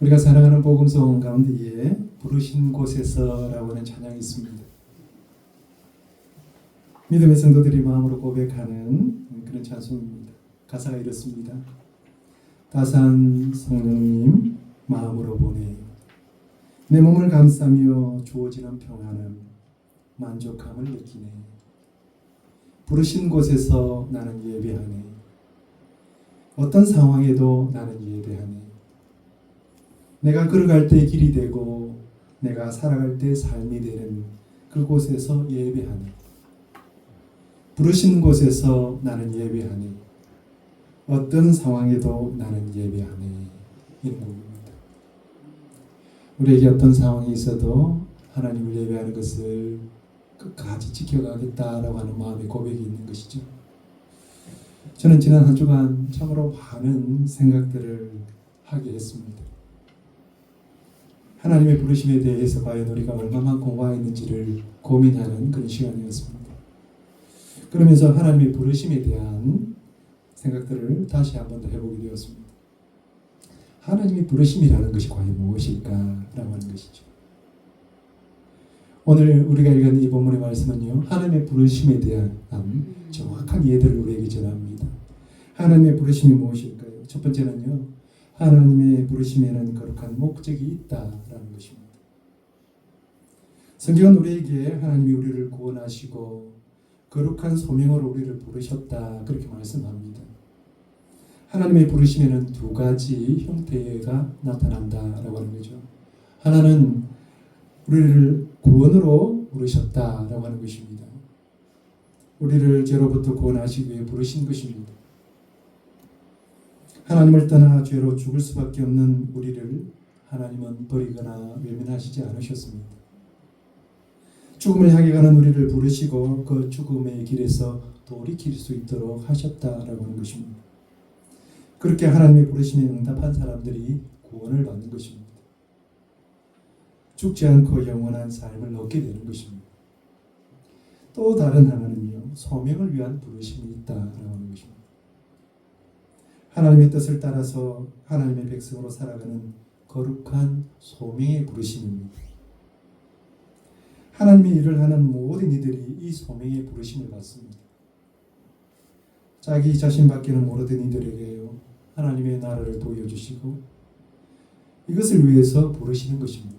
우리가 사랑하는 복음송 가운데에 부르신 곳에서라고 하는 찬양이 있습니다. 믿음의 성도들이 마음으로 고백하는 그런 찬송입니다. 가사가 이렇습니다. 다산 성령님 마음으로 보내 내 몸을 감싸며 주어지는 평안은 만족함을 느끼네. 부르신 곳에서 나는 예배하네. 어떤 상황에도 나는 예배하네. 내가 걸어갈 때 길이 되고 내가 살아갈 때 삶이 되는 그곳에서 예배하네. 부르신 곳에서 나는 예배하네. 어떤 상황에도 나는 예배하네. 이런 곡입니다. 우리에게 어떤 상황이 있어도 하나님을 예배하는 것을 끝까지 지켜가겠다라고 하는 마음의 고백이 있는 것이죠. 저는 지난 한 주간 참으로 많은 생각들을 하게 했습니다. 하나님의 부르심에 대해서 과연 우리가 얼마만큼 와 있는지를 고민하는 그런 시간이었습니다. 그러면서 하나님의 부르심에 대한 생각들을 다시 한 번 더 해보게 되었습니다. 하나님의 부르심이라는 것이 과연 무엇일까라고 하는 것이죠. 오늘 우리가 읽은 이 본문의 말씀은요, 하나님의 부르심에 대한 정확한 이해들을 우리에게 전합니다. 하나님의 부르심이 무엇일까요? 첫 번째는요, 하나님의 부르심에는 거룩한 목적이 있다라는 것입니다. 성경은 우리에게 하나님이 우리를 구원하시고 거룩한 소명으로 우리를 부르셨다 그렇게 말씀합니다. 하나님의 부르심에는 두 가지 형태가 나타난다라고 하는 거죠. 하나는 우리를 구원으로 부르셨다라고 하는 것입니다. 우리를 죄로부터 구원하시기 위해 부르신 것입니다. 하나님을 떠나 죄로 죽을 수밖에 없는 우리를 하나님은 버리거나 외면하시지 않으셨습니다. 죽음을 향해 가는 우리를 부르시고 그 죽음의 길에서 돌이킬 수 있도록 하셨다라고 하는 것입니다. 그렇게 하나님의 부르심에 응답한 사람들이 구원을 받는 것입니다. 죽지 않고 영원한 삶을 얻게 되는 것입니다. 또 다른 하나는요, 소명을 위한 부르심이 있다라고 하는 것입니다. 하나님의 뜻을 따라서 하나님의 백성으로 살아가는 거룩한 소명의 부르심입니다. 하나님의 일을 하는 모든 이들이 이 소명의 부르심을 받습니다. 자기 자신밖에는 모르던 이들에게요, 하나님의 나라를 보여주시고 이것을 위해서 부르시는 것입니다.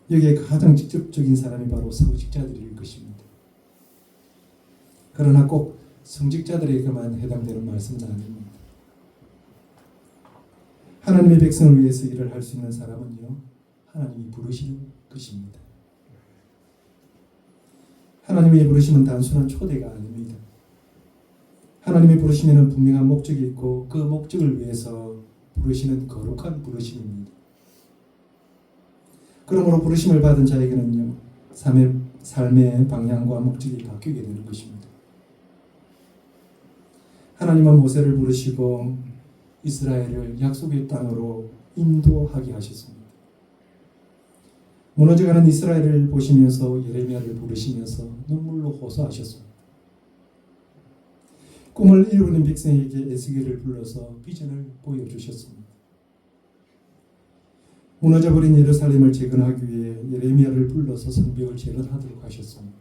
여기에 가장 직접적인 사람이 바로 성직자들일 것입니다. 그러나 꼭 성직자들에게만 해당되는 말씀은 아닙니다. 하나님의 백성을 위해서 일을 할 수 있는 사람은요, 하나님이 부르시는 것입니다. 하나님의 부르심은 단순한 초대가 아닙니다. 하나님의 부르심에는 분명한 목적이 있고 그 목적을 위해서 부르시는 거룩한 부르심입니다. 그러므로 부르심을 받은 자에게는요, 삶의 방향과 목적이 바뀌게 되는 것입니다. 하나님은 모세를 부르시고 이스라엘을 약속의 땅으로 인도하게 하셨습니다. 무너져가는 이스라엘을 보시면서 예레미야를 부르시면서 눈물로 호소하셨습니다. 꿈을 이루는 백성에게 에스겔을 불러서 비전을 보여주셨습니다. 무너져버린 예루살렘을 재건하기 위해 예레미야를 불러서 성벽을 재건하도록 하셨습니다.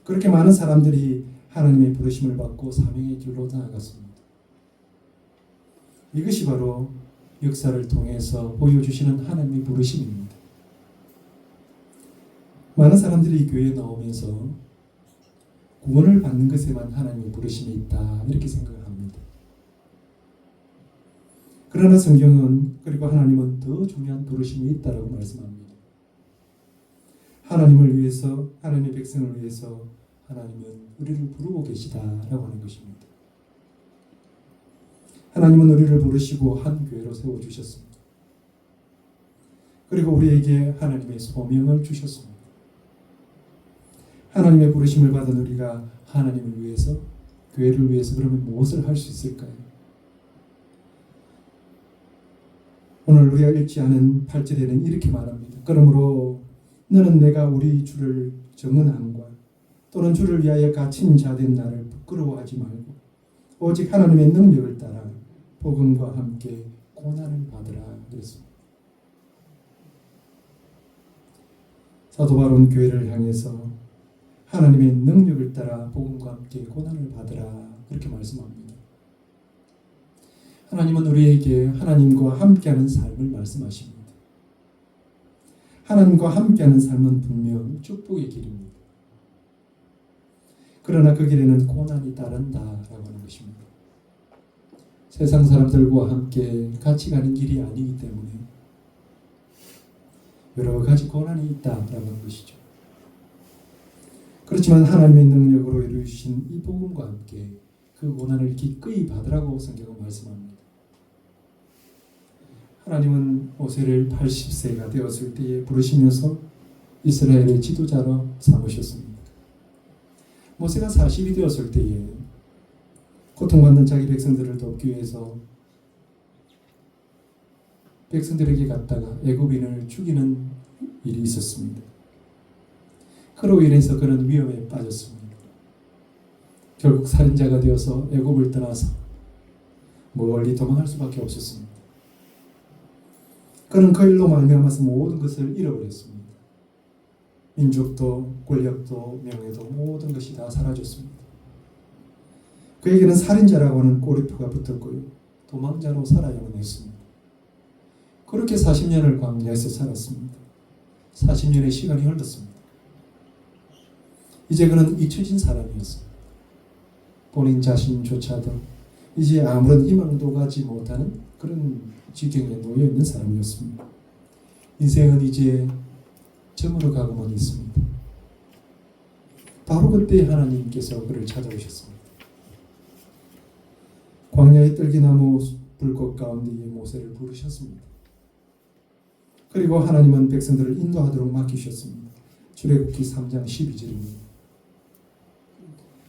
그렇게 많은 사람들이 하나님의 부르심을 받고 사명의 길로 나아갔습니다. 이것이 바로 역사를 통해서 보여주시는 하나님의 부르심입니다. 많은 사람들이 교회에 나오면서 구원을 받는 것에만 하나님의 부르심이 있다 이렇게 생각합니다. 그러나 성경은 그리고 하나님은 더 중요한 부르심이 있다라고 말씀합니다. 하나님을 위해서, 하나님의 백성을 위해서 하나님은 우리를 부르고 계시다라고 하는 것입니다. 하나님은 우리를 부르시고 한 교회로 세워주셨습니다. 그리고 우리에게 하나님의 소명을 주셨습니다. 하나님의 부르심을 받은 우리가 하나님을 위해서, 교회를 위해서 그러면 무엇을 할 수 있을까요? 오늘 우리가 읽지 않은 8절에는 이렇게 말합니다. 그러므로 너는 내가 우리 주를 정언함과 또는 주를 위하여 갇힌 자된 나를 부끄러워하지 말고 오직 하나님의 능력을 따라 복음과 함께 고난을 받으라 그랬습니다. 사도 바울은 교회를 향해서 하나님의 능력을 따라 복음과 함께 고난을 받으라 그렇게 말씀합니다. 하나님은 우리에게 하나님과 함께하는 삶을 말씀하십니다. 하나님과 함께하는 삶은 분명 축복의 길입니다. 그러나 그 길에는 고난이 따른다라고 하는 것입니다. 세상 사람들과 함께 같이 가는 길이 아니기 때문에 여러 가지 고난이 있다라고 하는 것이죠. 그렇지만 하나님의 능력으로 이루신 이 복음과 함께 그 고난을 기꺼이 받으라고 성경은 말씀합니다. 하나님은 모세를 80세가 되었을 때에 부르시면서 이스라엘의 지도자로 삼으셨습니다. 모세가 40이 되었을 때에 고통받는 자기 백성들을 돕기 위해서 백성들에게 갔다가 애굽인을 죽이는 일이 있었습니다. 그로 인해서 그는 위험에 빠졌습니다. 결국 살인자가 되어서 애굽을 떠나서 멀리 도망할 수밖에 없었습니다. 그는 그 일로 말미암아서 모든 것을 잃어버렸습니다. 민족도 권력도 명예도 모든 것이 다 사라졌습니다. 그에게는 살인자라고 하는 꼬리표가 붙었고요. 도망자로 살아야만 했습니다. 그렇게 40년을 광야에서 살았습니다. 40년의 시간이 흘렀습니다. 이제 그는 잊혀진 사람이었습니다. 본인 자신조차도 이제 아무런 희망도 가지 못하는 그런 지경에 놓여 있는 사람이었습니다. 인생은 이제 저물어 가고만 있습니다. 바로 그때 하나님께서 그를 찾아오셨습니다. 광야의 뜰기나무 불꽃 가운데 모세를 부르셨습니다. 그리고 하나님은 백성들을 인도하도록 맡기셨습니다. 출애굽기 3장 12절입니다.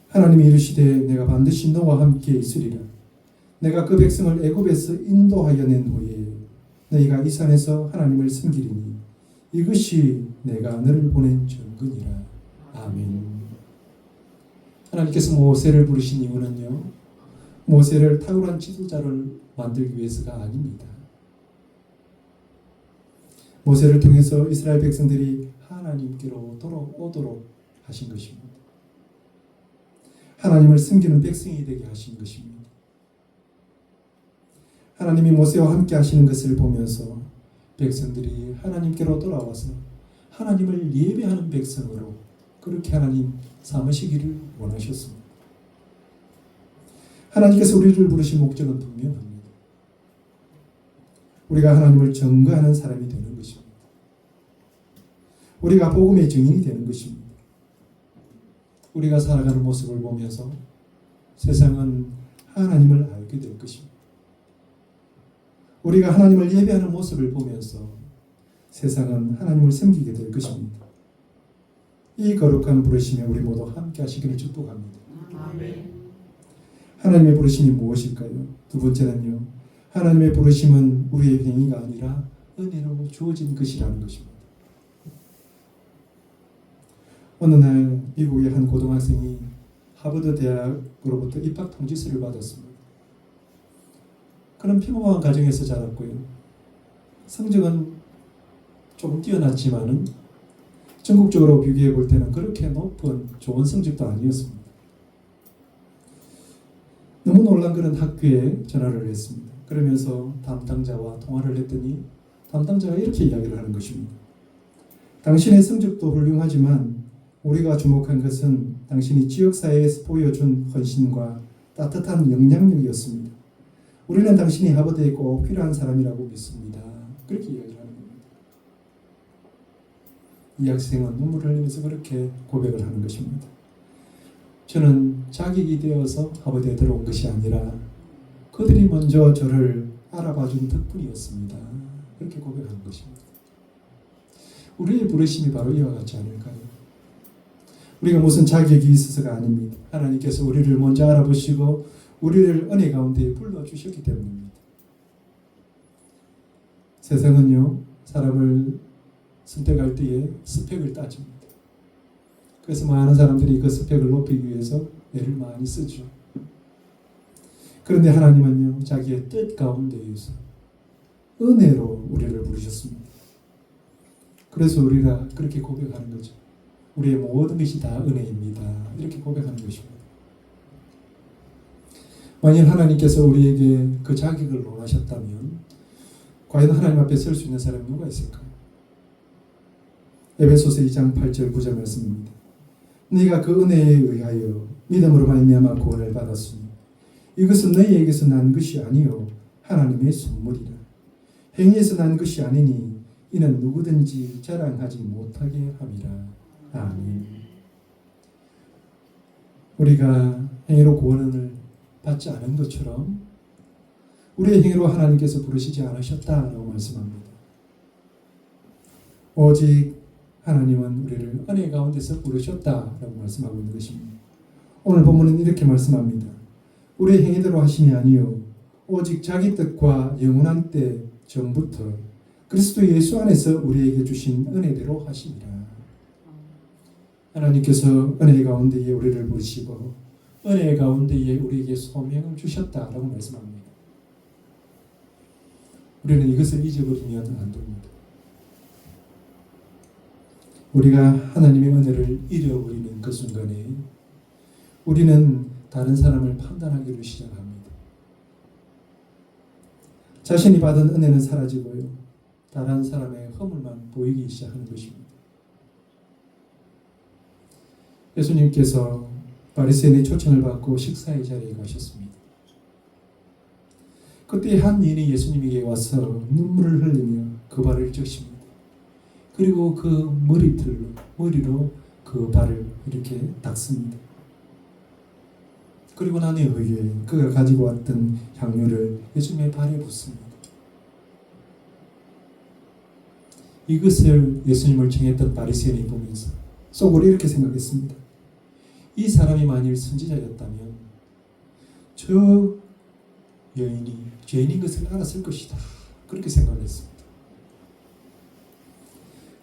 하나님이 이르시되 내가 반드시 너와 함께 있으리라. 내가 그 백성을 애굽에서 인도하여 낸 후에 너희가 이 산에서 하나님을 섬기리니 이것이 내가 너를 보낸 증거니라. 아멘. 하나님께서 모세를 부르신 이유는요, 모세를 탁월한 지도자를 만들기 위해서가 아닙니다. 모세를 통해서 이스라엘 백성들이 하나님께로 돌아오도록 하신 것입니다. 하나님을 섬기는 백성이 되게 하신 것입니다. 하나님이 모세와 함께 하시는 것을 보면서 백성들이 하나님께로 돌아와서 하나님을 예배하는 백성으로 그렇게 하나님 삼으시기를 원하셨습니다. 하나님께서 우리를 부르신 목적은 분명합니다. 우리가 하나님을 증거하는 사람이 되는 것입니다. 우리가 복음의 증인이 되는 것입니다. 우리가 살아가는 모습을 보면서 세상은 하나님을 알게 될 것입니다. 우리가 하나님을 예배하는 모습을 보면서 세상은 하나님을 섬기게 될 것입니다. 이 거룩한 부르심에 우리 모두 함께 하시기를 축복합니다. 아멘. 하나님의 부르심이 무엇일까요? 두 번째는요, 하나님의 부르심은 우리의 행위가 아니라 은혜로 주어진 것이라는 것입니다. 어느 날 미국의 한 고등학생이 하버드 대학으로부터 입학 통지서를 받았습니다. 그는 평범한 가정에서 자랐고요. 성적은 조금 뛰어났지만은 전국적으로 비교해 볼 때는 그렇게 높은 좋은 성적도 아니었습니다. 너무 놀란 그런 학교에 전화를 했습니다. 그러면서 담당자와 통화를 했더니 담당자가 이렇게 이야기를 하는 것입니다. 당신의 성적도 훌륭하지만 우리가 주목한 것은 당신이 지역사회에서 보여준 헌신과 따뜻한 영향력이었습니다. 우리는 당신이 하버드에 꼭 필요한 사람이라고 믿습니다. 그렇게 이야기를 하는 겁니다. 이 학생은 눈물을 흘리면서 그렇게 고백을 하는 것입니다. 저는 자격이 되어서 하버드에 들어온 것이 아니라 그들이 먼저 저를 알아봐준 덕분이었습니다. 그렇게 고백하는 것입니다. 우리의 부르심이 바로 이와 같지 않을까요? 우리가 무슨 자격이 있어서가 아닙니다. 하나님께서 우리를 먼저 알아보시고 우리를 은혜 가운데 불러주셨기 때문입니다. 세상은요, 사람을 선택할 때에 스펙을 따집니다. 그래서 많은 사람들이 그 스펙을 높이기 위해서 애를 많이 쓰죠. 그런데 하나님은요, 자기의 뜻 가운데에서 은혜로 우리를 부르셨습니다. 그래서 우리가 그렇게 고백하는 거죠. 우리의 모든 것이 다 은혜입니다. 이렇게 고백하는 것입니다. 만일 하나님께서 우리에게 그 자격을 원하셨다면 과연 하나님 앞에 설 수 있는 사람이 누가 있을까요? 에베소서 2장 8절 9절 말씀입니다. 네가 그 은혜에 의하여 믿음으로 말미암아 구원을 받았으니 이것은 너희에게서 난 것이 아니요 하나님의 선물이라. 행위에서 난 것이 아니니 이는 누구든지 자랑하지 못하게 함이라. 아멘. 우리가 행위로 구원을 받지 않은 것처럼 우리의 행위로 하나님께서 부르시지 않으셨다라고 말씀합니다. 오직 하나님은 우리를 은혜 가운데서 부르셨다라고 말씀하고 있는 것입니다. 오늘 본문은 이렇게 말씀합니다. 우리의 행위대로 하심이 아니요 오직 자기 뜻과 영원한 때 전부터 그리스도 예수 안에서 우리에게 주신 은혜대로 하시니라. 하나님께서 은혜 가운데에 우리를 부르시고 은혜 가운데에 우리에게 소명을 주셨다라고 말씀합니다. 우리는 이것을 잊어버리면 안 됩니다. 우리가 하나님의 은혜를 잃어버리는 그 순간에 우리는 다른 사람을 판단하기로 시작합니다. 자신이 받은 은혜는 사라지고요. 다른 사람의 허물만 보이기 시작하는 것입니다. 예수님께서 바리새인의 초청을 받고 식사의 자리에 가셨습니다. 그때 한 여인이 예수님에게 와서 눈물을 흘리며 그 발을 적십니다. 그리고 그 머리로 그 발을 이렇게 닦습니다. 그리고 난 후에 그가 가지고 왔던 향유를 예수님의 발에 붓습니다. 이것을 예수님을 청했던 바리새인이 보면서 속으로 이렇게 생각했습니다. 이 사람이 만일 선지자였다면 저 여인이 죄인인 것을 알았을 것이다. 그렇게 생각을 했습니다.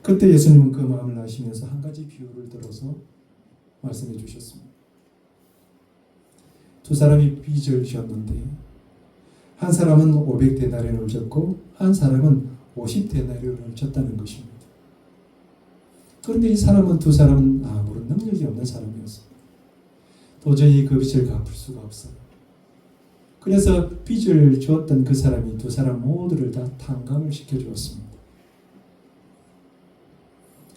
그때 예수님은 그 마음을 아시면서 한 가지 비유를 들어서 말씀해 주셨습니다. 두 사람이 빚을 졌는데 한 사람은 500데나리온을 졌고 한 사람은 50데나리온을 졌다는 것입니다. 그런데 이 사람은 두 사람은 아무런 능력이 없는 사람이었습니다. 도저히 그 빚을 갚을 수가 없어요. 그래서 빚을 주었던 그 사람이 두 사람 모두를 다 탕감을 시켜주었습니다.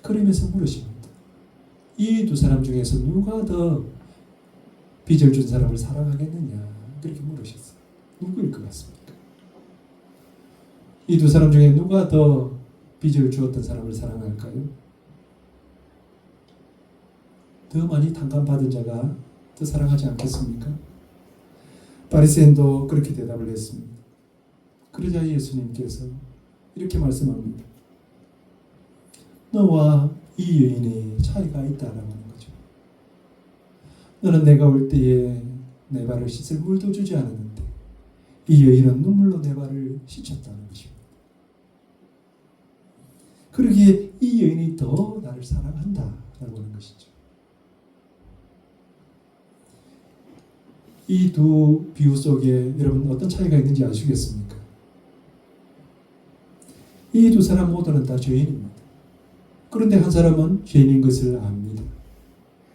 그러면서 물으십니다. 이 두 사람 중에서 누가 더 빚을 준 사람을 사랑하겠느냐? 그렇게 물으셨어요. 누구일 것 같습니까? 이 두 사람 중에 누가 더 빚을 주었던 사람을 사랑할까요? 더 많이 탕감받은 자가 더 사랑하지 않겠습니까? 바리새인도 그렇게 대답을 했습니다. 그러자 예수님께서 이렇게 말씀합니다. 너와 이 여인의 차이가 있다라고 하는 거죠. 너는 내가 올 때에 내 발을 씻을 물도 주지 않았는데 이 여인은 눈물로 내 발을 씻었다는 것입니다. 그러기에 이 여인이 더 나를 사랑한다라고 하는 것이죠. 이 두 비유 속에 여러분 어떤 차이가 있는지 아시겠습니까? 이 두 사람 모두는 다 죄인입니다. 그런데 한 사람은 죄인인 것을 압니다.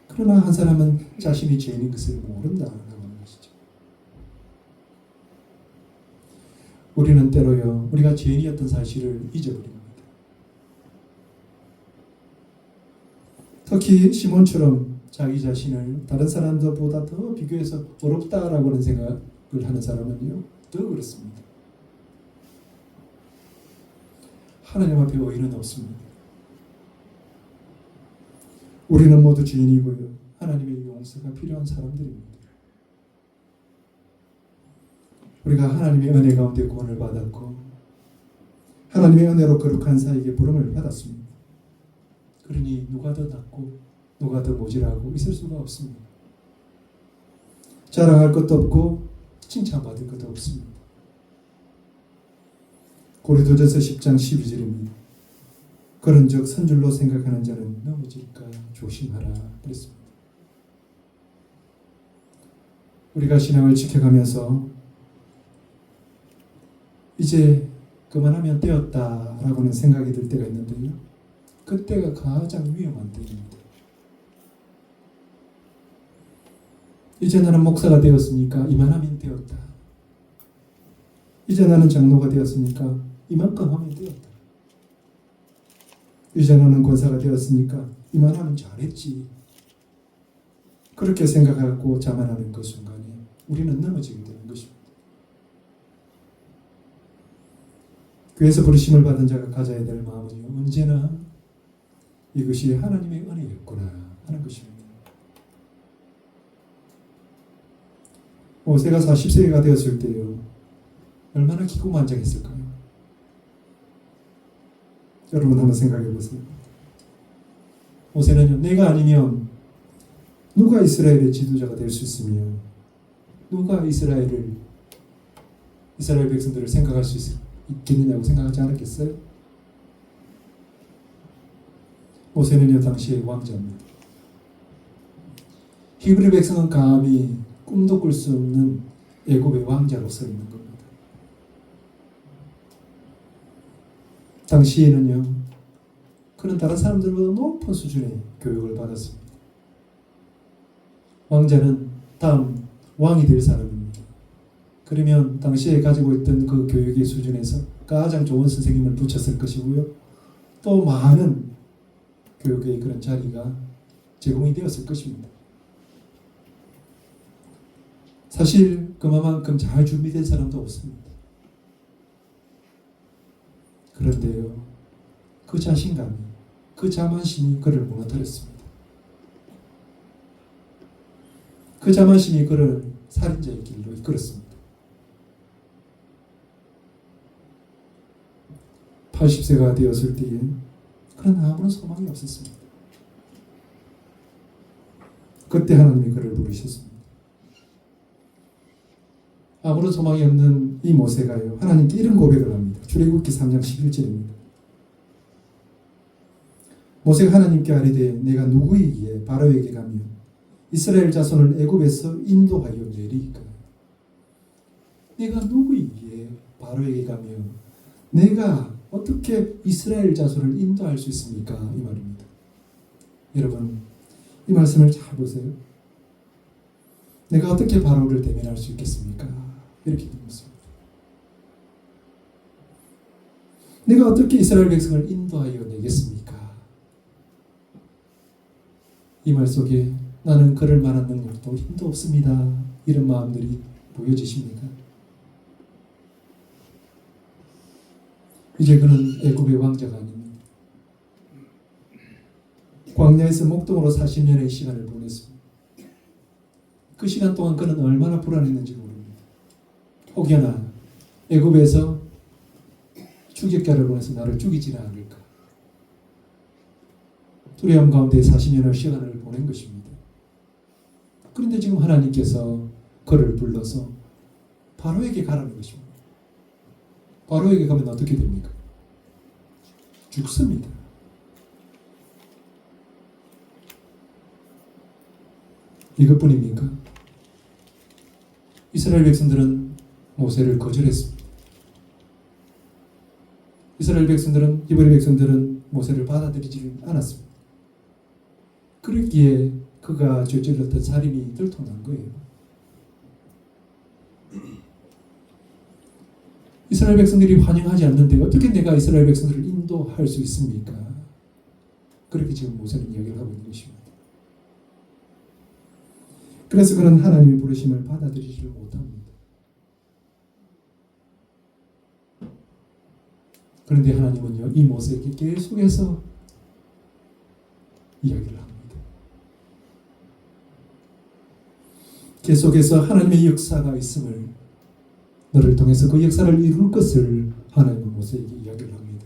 그러나 한 사람은 자신이 죄인인 것을 모른다라고 하는 것이죠. 우리는 때로요, 우리가 죄인이었던 사실을 잊어버립니다. 특히 시몬처럼 자기 자신을 다른 사람들보다 더 비교해서 어렵다라고 하는 생각을 하는 사람은요, 더 그렇습니다. 하나님 앞에 의의는 없습니다. 우리는 모두 죄인이고요. 하나님의 용서가 필요한 사람들입니다. 우리가 하나님의 은혜 가운데 구원을 받았고 하나님의 은혜로 거룩한 자에게 부름을 받았습니다. 그러니 누가 더 낫고 누가 더 모질하고 있을 수가 없습니다. 자랑할 것도 없고 칭찬받을 것도 없습니다. 고린도전서 10장 12절입니다. 그런즉 선줄로 생각하는 자는 넘어질까 조심하라 그랬습니다. 우리가 신앙을 지켜가면서 이제 그만하면 되었다라고는 생각이 들 때가 있는데요. 그때가 가장 위험한 때입니다. 이제 나는 목사가 되었으니까 이만하면 되었다. 이제 나는 장로가 되었으니까 이만큼 하면 되었다. 이제 나는 권사가 되었으니까 이만하면 잘했지. 그렇게 생각하고 자만하는 그 순간에 우리는 넘어지게 되는 것입니다. 교회에서 부르심을 받은 자가 가져야 될 마음은요, 언제나 이것이 하나님의 은혜였구나 하는 것입니다. 모세가 40세가 되었을 때요, 얼마나 기고만장했을까요? 여러분 한번 생각해 보세요. 모세는요, 내가 아니면 누가 이스라엘의 지도자가 될 수 있으며 누가 이스라엘 백성들을 생각할 수 있겠느냐고 생각하지 않았겠어요? 모세는요, 당시의 왕자입니다. 히브리 백성은 감히 꿈도 꿀 수 없는 애굽의 왕자로 서 있는 겁니다. 당시에는요, 그는 다른 사람들보다 높은 수준의 교육을 받았습니다. 왕자는 다음 왕이 될 사람입니다. 그러면 당시에 가지고 있던 그 교육의 수준에서 가장 좋은 선생님을 붙였을 것이고요. 또 많은 교육의 그런 자리가 제공이 되었을 것입니다. 사실 그만큼 잘 준비된 사람도 없습니다. 그런데요, 그 자신감이, 그 자만심이 그를 무너뜨렸습니다. 그 자만심이 그를 살인자의 길로 이끌었습니다. 80세가 되었을 때에 그는 아무런 소망이 없었습니다. 그때 하나님이 그를 부르셨습니다. 아무런 소망이 없는 이 모세가요, 하나님께 이런 고백을 합니다. 출애굽기 3장 11절입니다. 모세가 하나님께 아뢰되 내가 누구에 의해 바로에게 가며 이스라엘 자손을 애굽에서 인도하여 내리까? 내가 누구에 의해 바로에게 가며 내가 어떻게 이스라엘 자손을 인도할 수 있습니까? 이 말입니다. 여러분, 이 말씀을 잘 보세요. 내가 어떻게 바로를 대면할 수 있겠습니까? 이렇게 묻습니다. 내가 어떻게 이스라엘 백성을 인도하여 내겠습니까? 이 말 속에 나는 그럴 만한 능력도 힘도 없습니다. 이런 마음들이 보여지십니까? 이제 그는 애굽의 왕자가 아닙니다. 광야에서 목동으로 40년의 시간을 보냈습니다. 그 시간 동안 그는 얼마나 불안했는지 모릅니다. 혹여나 애굽에서 추격자를 보내서 나를 죽이지는 않을까. 두려움 가운데 40년의 시간을 보낸 것입니다. 그런데 지금 하나님께서 그를 불러서 바로에게 가라는 것입니다. 바로에게 가면 어떻게 됩니까? 죽습니다. 이것뿐입니까? 이스라엘 백성들은 모세를 거절했습니다. 이스라엘 백성들은, 히브리 백성들은 모세를 받아들이지 않았습니다. 그랬기에 그가 저질렀던 살인이 들통난 거예요. 이스라엘 백성들이 환영하지 않는데 어떻게 내가 이스라엘 백성들을 인도할 수 있습니까? 그렇게 지금 모세는 이야기를 하고 있는 것입니다. 그래서 그는 하나님의 부르심을 받아들이지 못합니다. 그런데 하나님은요, 이 모세에게 계속해서 이야기를 합니다. 계속해서 하나님의 역사가 있음을, 너를 통해서 그 역사를 이룰 것을 하나님은 모세에게 이야기를 합니다.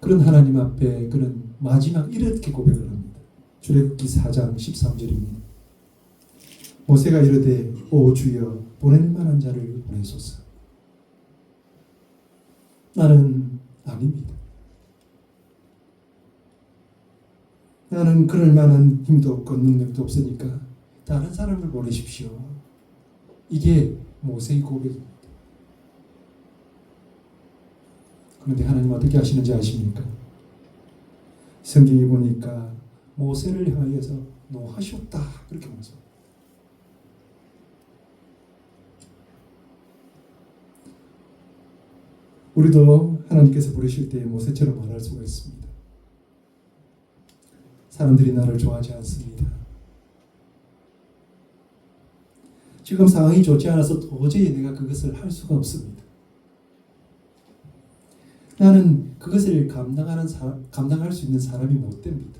그런 하나님 앞에 그는 마지막 이렇게 고백을 합니다. 출애굽기 4장 13절입니다. 모세가 이르되 오 주여 보낼 만한 자를 보내소서. 나는 아닙니다. 나는 그럴 만한 힘도 없고 능력도 없으니까 다른 사람을 보내십시오. 이게 모세의 고백입니다. 그런데 하나님 어떻게 하시는지 아십니까? 성경에 보니까 모세를 향하여서 노하셨다 그렇게 말씀. 우리도 하나님께서 부르실 때 모세처럼 말할 수가 있습니다. 사람들이 나를 좋아하지 않습니다. 지금 상황이 좋지 않아서 도저히 내가 그것을 할 수가 없습니다. 나는 그것을 감당할 수 있는 사람이 못 됩니다.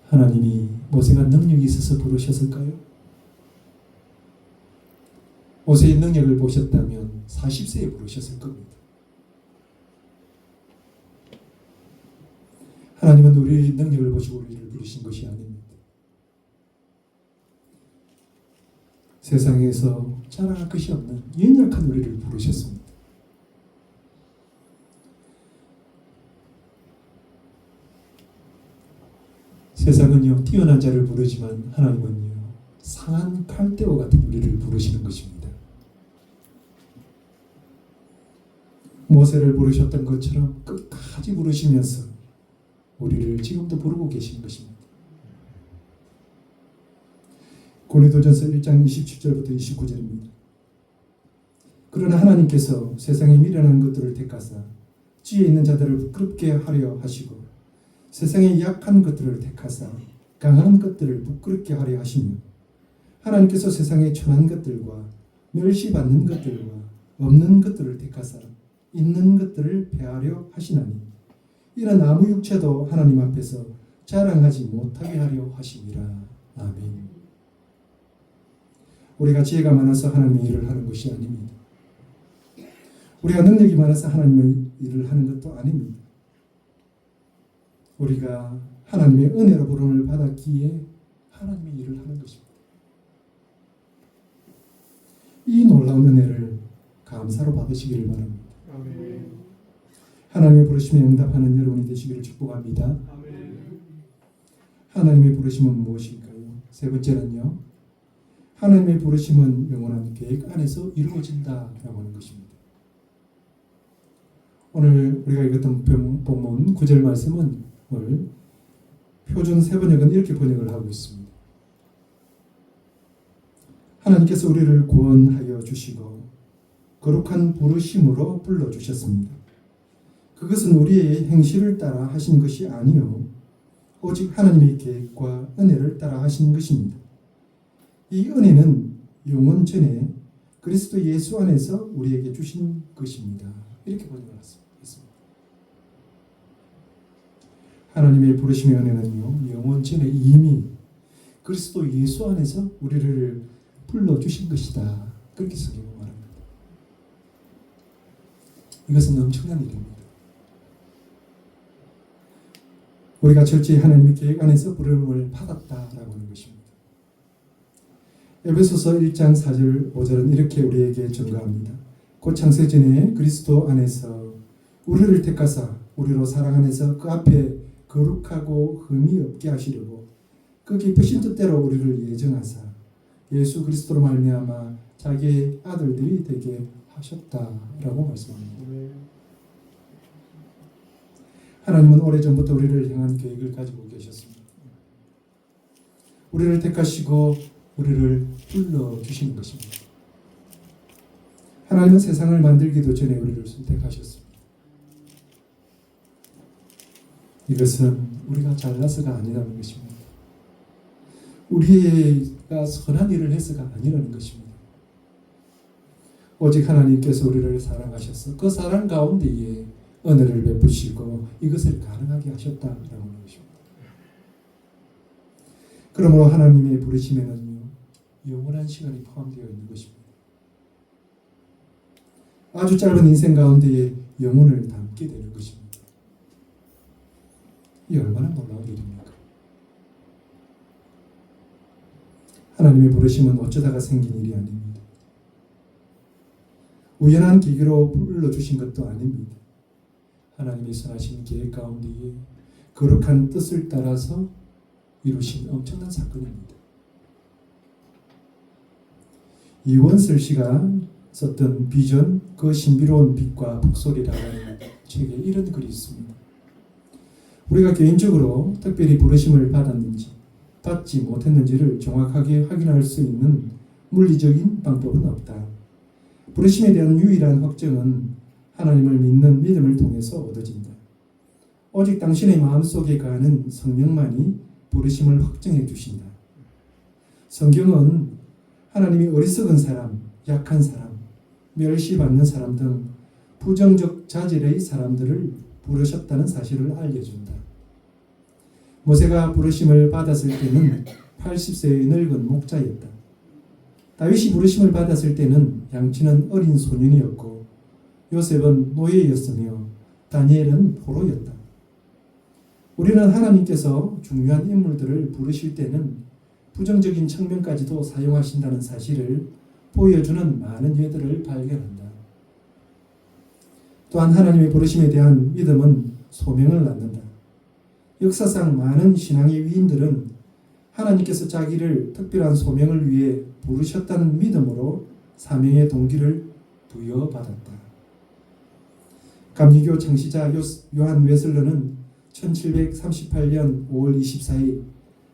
하나님이 모세가 능력이 있어서 부르셨을까요? 모세의 능력을 보셨다면 40세에 부르셨을 겁니다. 하나님은 우리의 능력을 보시고 우리를 부르신 것이 아닙니다. 세상에서 자랑할 것이 없는 연약한 우리를 부르셨습니다. 세상은요 뛰어난 자를 부르지만 하나님은요 상한 칼대와 같은 우리를 부르시는 것입니다. 모세를 부르셨던 것처럼 끝까지 부르시면서 우리를 지금도 부르고 계시는 것입니다. 고린도전서 1장 27절부터 29절입니다. 그러나 하나님께서 세상에 미련한 것들을 택하사 지혜 있는 자들을 부끄럽게 하려 하시고 세상에 약한 것들을 택하사 강한 것들을 부끄럽게 하려 하시며 하나님께서 세상에 천한 것들과 멸시받는 것들과 없는 것들을 택하사 있는 것들을 폐하려 하시나니 이는 아무 육체도 하나님 앞에서 자랑하지 못하게 하려 하심이라. 아멘. 우리가 지혜가 많아서 하나님의 일을 하는 것이 아닙니다. 우리가 능력이 많아서 하나님의 일을 하는 것도 아닙니다. 우리가 하나님의 은혜로 부름을 받았기에 하나님의 일을 하는 것입니다. 이 놀라운 은혜를 감사로 받으시기를 바랍니다. 아멘. 하나님의 부르심에 응답하는 여러분이 되시기를 축복합니다. 아멘. 하나님의 부르심은 무엇일까요? 세 번째는요. 하나님의 부르심은 영원한 계획 안에서 이루어진다라고 하는 것입니다. 오늘 우리가 읽었던 본문 9절 말씀은 오늘 표준 세번역은 이렇게 번역을 하고 있습니다. 하나님께서 우리를 구원하여 주시고 거룩한 부르심으로 불러주셨습니다. 그것은 우리의 행실을 따라 하신 것이 아니요 오직 하나님의 계획과 은혜를 따라 하신 것입니다. 이 은혜는 영원 전에 그리스도 예수 안에서 우리에게 주신 것입니다. 이렇게 번역을 했습니다. 하나님의 부르심의 은혜는요 영원 전에 이미 그리스도 예수 안에서 우리를 불러주신 것이다. 그렇게 성경은 말합니다. 이것은 엄청난 일입니다. 우리가 철저히 하나님의 계획 안에서 부름을 받았다라고 하는 것입니다. 에베소서 1장 4절 5절은 이렇게 우리에게 증거합니다. 곧 창세전에 그리스도 안에서 우리를 택하사 우리로 사랑 안에서 그 앞에 거룩하고 흠이 없게 하시려고 그 깊으신 뜻대로 우리를 예정하사 예수 그리스도로 말미암아 자기의 아들들이 되게 하셨다라고 말씀합니다. 하나님은 오래전부터 우리를 향한 계획을 가지고 계셨습니다. 우리를 택하시고 우리를 불러주시는 것입니다. 하나님은 세상을 만들기도 전에 우리를 선택하셨습니다. 이것은 우리가 잘나서가 아니라는 것입니다. 우리가 선한 일을 해서가 아니라는 것입니다. 오직 하나님께서 우리를 사랑하셔서 그 사랑 가운데에 은혜를 베푸시고 이것을 가능하게 하셨다라고 하는 것입니다. 그러므로 하나님의 부르심에는 영원한 시간이 포함되어 있는 것입니다. 아주 짧은 인생 가운데에 영혼을 담게 되는 것입니다. 이 얼마나 놀라운 일입니까? 하나님의 부르심은 어쩌다가 생긴 일이 아닙니다. 우연한 계기로 불러주신 것도 아닙니다. 하나님의 선하신 계획 가운데에 거룩한 뜻을 따라서 이루신 엄청난 사건입니다. 이원슬 씨가 썼던 비전, 그 신비로운 빛과 북소리라는 책에 이런 글이 있습니다. 우리가 개인적으로 특별히 부르심을 받았는지 받지 못했는지를 정확하게 확인할 수 있는 물리적인 방법은 없다. 부르심에 대한 유일한 확정은 하나님을 믿는 믿음을 통해서 얻어진다. 오직 당신의 마음속에 가는 성령만이 부르심을 확정해 주신다. 성경은 하나님이 어리석은 사람, 약한 사람, 멸시받는 사람 등 부정적 자질의 사람들을 부르셨다는 사실을 알려준다. 모세가 부르심을 받았을 때는 80세의 늙은 목자였다. 다윗이 부르심을 받았을 때는 양치는 어린 소년이었고 요셉은 노예였으며 다니엘은 포로였다. 우리는 하나님께서 중요한 인물들을 부르실 때는 부정적인 측면까지도 사용하신다는 사실을 보여주는 많은 예들을 발견한다. 또한 하나님의 부르심에 대한 믿음은 소명을 낳는다. 역사상 많은 신앙의 위인들은 하나님께서 자기를 특별한 소명을 위해 부르셨다는 믿음으로 사명의 동기를 부여받았다. 감리교 창시자 요한 웨슬러는 1738년 5월 24일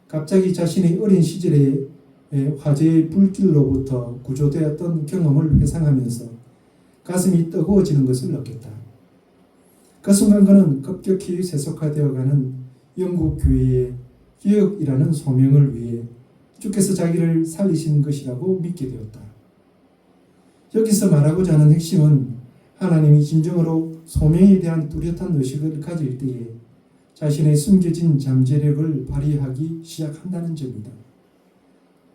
갑자기 자신의 어린 시절의 화재의 불길로부터 구조되었던 경험을 회상하면서 가슴이 뜨거워지는 것을 느꼈다. 그 순간 그는 급격히 세속화되어가는 영국 교회의 개혁이라는 소명을 위해 주께서 자기를 살리신 것이라고 믿게 되었다. 여기서 말하고자 하는 핵심은 하나님이 진정으로 소명에 대한 뚜렷한 의식을 가질 때에 자신의 숨겨진 잠재력을 발휘하기 시작한다는 점이다.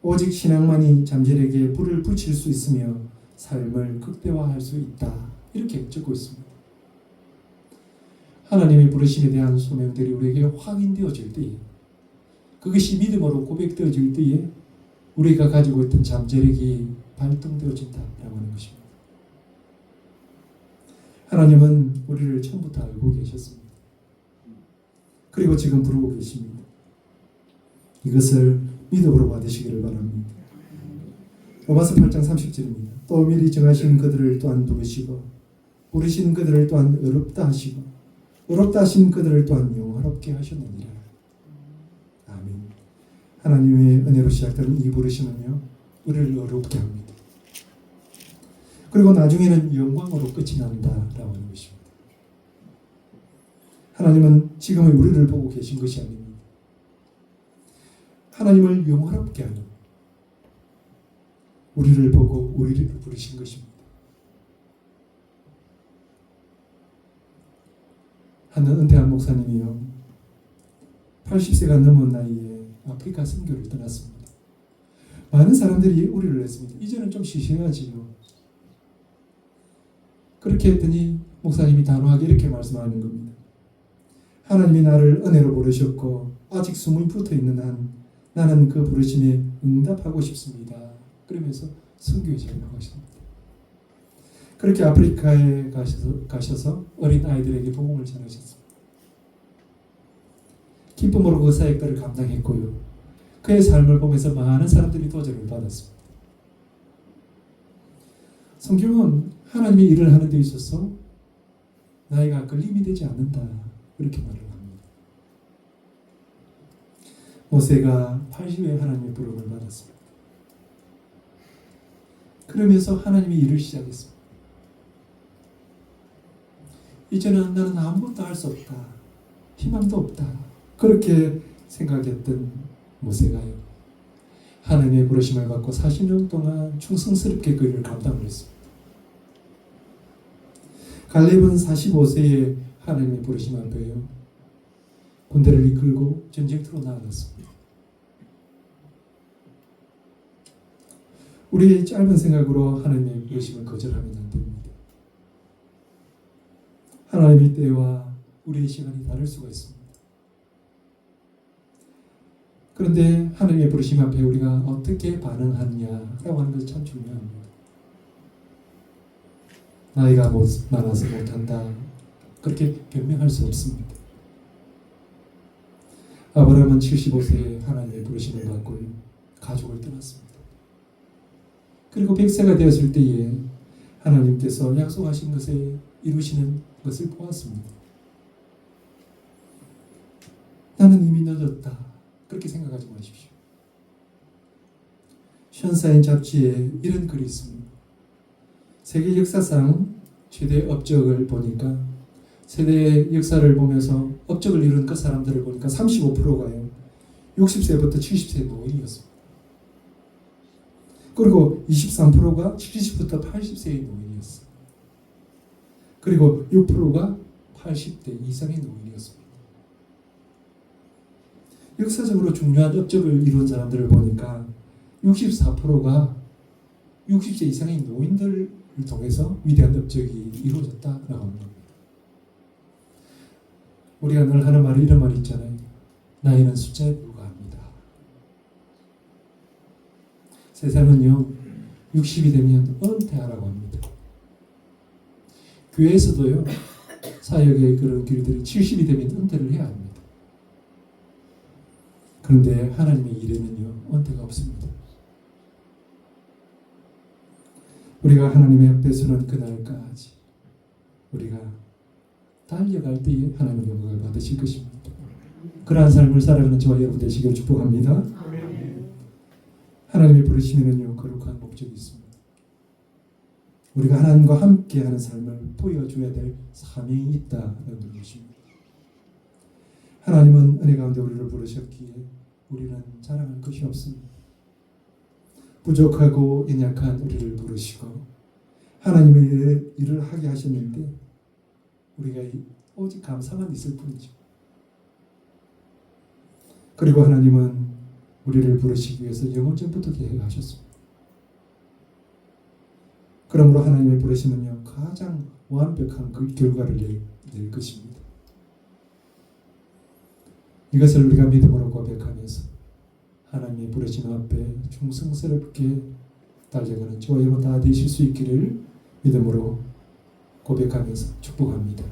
오직 신앙만이 잠재력에 불을 붙일 수 있으며 삶을 극대화할 수 있다. 이렇게 적고 있습니다. 하나님의 부르심에 대한 소명들이 우리에게 확인되어질 때에 그것이 믿음으로 고백되어질 때에 우리가 가지고 있던 잠재력이 발동되어진다라고 하는 것입니다. 하나님은 우리를 처음부터 알고 계셨습니다. 그리고 지금 부르고 계십니다. 이것을 믿음으로 받으시기를 바랍니다. 로마서 8장 30절입니다. 또 미리 정하신 그들을 또한 부르시고 부르신 그들을 또한 의롭다 하시고 의롭다 하신 그들을 또한 영화롭게 하셨느니라. 아멘. 하나님의 은혜로 시작되는 이 부르심은요, 우리를 의롭게 합니다. 그리고 나중에는 영광으로 끝이 난다라고 하는 것입니다. 하나님은 지금의 우리를 보고 계신 것이 아닙니다. 하나님을 영화롭게 하는 우리를 보고 우리를 부르신 것입니다. 한 은퇴한 목사님이요, 80세가 넘은 나이에 아프리카 선교를 떠났습니다. 많은 사람들이 우리를 했습니다. 이제는 좀 쉬셔야지요. 그렇게 했더니 목사님이 단호하게 이렇게 말씀하는 겁니다. 하나님이 나를 은혜로 부르셨고 아직 숨이 붙어있는 한 나는 그 부르심에 응답하고 싶습니다. 그러면서 선교에 전하고 있습니다. 그렇게 아프리카에 가셔서 어린 아이들에게 복음을 전하셨습니다. 기쁨으로 그 사역들을 감당했고요. 그의 삶을 보면서 많은 사람들이 도전을 받았습니다. 성경은 하나님이 일을 하는 데 있어서 나이가 걸림이 되지 않는다, 이렇게 말을 합니다. 모세가 80에 하나님의 부름을 받았습니다. 그러면서 하나님이 일을 시작했습니다. 이제는 나는 아무것도 할 수 없다, 희망도 없다, 그렇게 생각했던 모세가요, 하나님의 부르심을 받고 40년 동안 충성스럽게 그 일을 감당을 했습니다. 갈렙은 45세에 하나님의 부르심 앞에요, 군대를 이끌고 전쟁터로 나아갔습니다. 우리의 짧은 생각으로 하나님의 부르심을 거절하면 안 됩니다. 하나님의 때와 우리의 시간이 다를 수가 있습니다. 그런데 하나님의 부르심 앞에 우리가 어떻게 반응하느냐라고 하는 것이 참 중요합니다. 나이가 많아서 못한다, 그렇게 변명할 수 없습니다. 아브라함은 75세에 하나님의 부르심을 받고 가족을 떠났습니다. 그리고 100세가 되었을 때에 하나님께서 약속하신 것을 이루시는 것을 보았습니다. 나는 이미 늦었다. 그렇게 생각하지 마십시오. 션사인 잡지에 이런 글이 있습니다. 세계 역사상 최대 업적을 보니까 세대 역사를 보면서 업적을 이룬 그 사람들을 보니까 35%가요. 60세부터 70세 노인이었습니다. 그리고 23%가 70부터 80세의 노인이었어요. 그리고 6%가 80대 이상의 노인이었습니다. 역사적으로 중요한 업적을 이룬 사람들을 보니까 64%가 60세 이상의 노인들을 통해서 위대한 업적이 이루어졌다라고 합니다. 우리가 늘 하는 말이 이런 말이 있잖아요. 나이는 숫자에 불과합니다. 세상은요 60이 되면 은퇴하라고 합니다. 교회에서도요 사역의 그런 길들이 70이 되면 은퇴를 해야 합니다. 그런데 하나님의 일에는요 은퇴가 없습니다. 우리가 하나님의 앞에 서는 그날까지 우리가 달려갈 때에 하나님의 영광을 받으실 것입니다. 그러한 삶을 살아가는 저와 여러분 되시기를 축복합니다. 하나님의 부르심에는요 거룩한 목적이 있습니다. 우리가 하나님과 함께하는 삶을 보여줘야 될 사명이 있다는 것입니다. 하나님은 은혜 가운데 우리를 부르셨기에 우리는 자랑할 것이 없습니다. 부족하고 연약한 우리를 부르시고 하나님의 일을 하게 하셨는데 우리가 오직 감사만 있을 뿐이죠. 그리고 하나님은 우리를 부르시기 위해서 영원전부터 계획하셨습니다. 그러므로 하나님의 부르심은요 가장 완벽한 그 결과를 낼 것입니다. 이것을 우리가 믿음으로 고백하면서 하나님의 부르심 앞에 충성스럽게 달려가는 저와 여러분 다 되실 수 있기를 믿음으로 고백하면서 축복합니다.